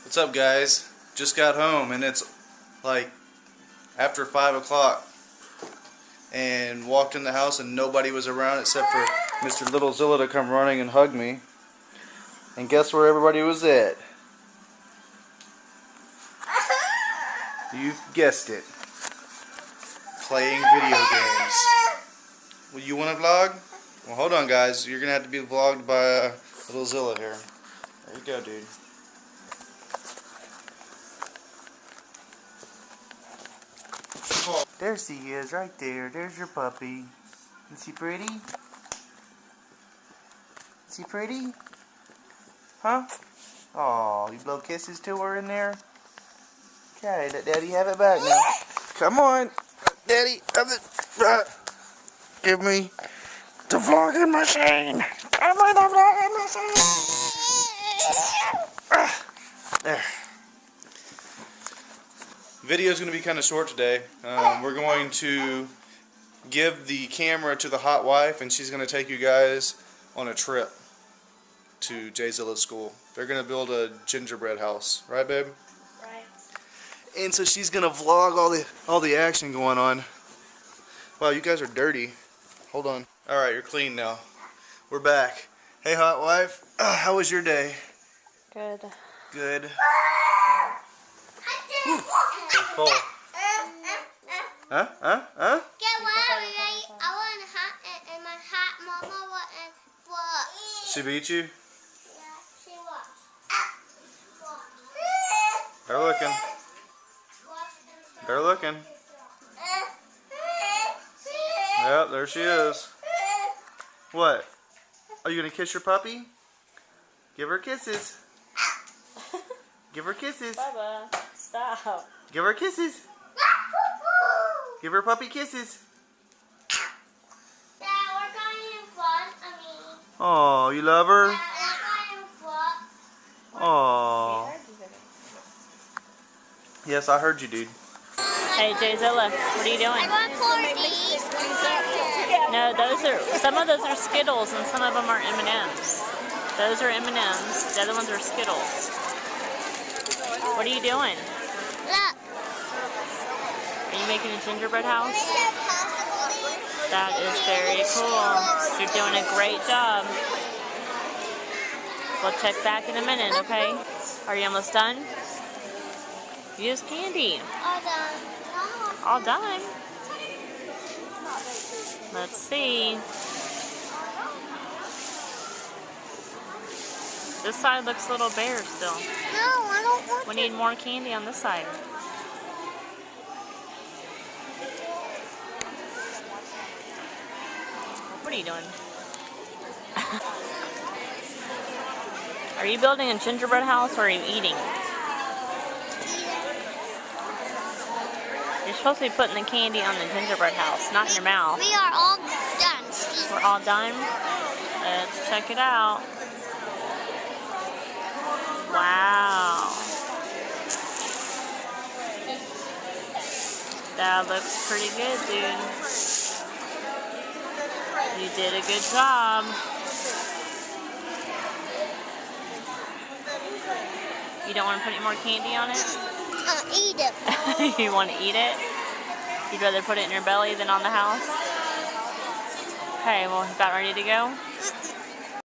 What's up, guys? Just got home and it's like after 5 o'clock and walked in the house and nobody was around except for Mr. LITTLE-ZILLA to come running and hug me. And guess where everybody was at? You guessed it. Playing video games. Well, you want to vlog? Well, hold on, guys. You're going to have to be vlogged by LITTLE-ZILLA here. There you go, dude. There she is, right there. There's your puppy. Is she pretty? Is she pretty? Huh? Aw, you blow kisses to her in there? Okay, let Daddy have it back now. Come on. Daddy, have it. Give me the vlogging machine. Give me the vlogging machine. There. Video is going to be kind of short today. We're going to give the camera to the hot wife, and she's going to take you guys on a trip to J-ZILLA's school. They're going to build a gingerbread house, right, babe? Right. And so she's going to vlog all the action going on. Wow, you guys are dirty. Hold on. All right, you're clean now. We're back. Hey, hot wife. How was your day? Good. Good. Full. Huh? Get what? I want hot and my hot mama wasn't what? She beat you? Yeah, she was. They're looking. They're looking. Yep, there she is. What? Are you gonna kiss your puppy? Give her kisses. Give her kisses. Bubba, stop. Give her kisses. Give her puppy kisses. Dad, we're going in front of me. Oh, you love her? Dad, we're going in front. Oh. Yes, I heard you, dude. Hey, J-ZILLA, what are you doing? I want 4 Ds. No, some of those are Skittles and some of them are M&Ms. Those are M&Ms. The other ones are Skittles. What are you doing? Look. Are you making a gingerbread house? That is very cool. You're doing a great job. We'll check back in a minute, okay? Are you almost done? Use candy. All done. All done. Let's see. This side looks a little bare still. No, I don't want We need more candy on this side. What are you doing? Are you building a gingerbread house or are you eating? You're supposed to be putting the candy on the gingerbread house, not in your mouth. We are all done, Steve. We're all done? Let's check it out. Wow. That looks pretty good, dude. You did a good job. You don't want to put any more candy on it? Eat it. You want to eat it? You'd rather put it in your belly than on the house? Okay, well, is that ready to go?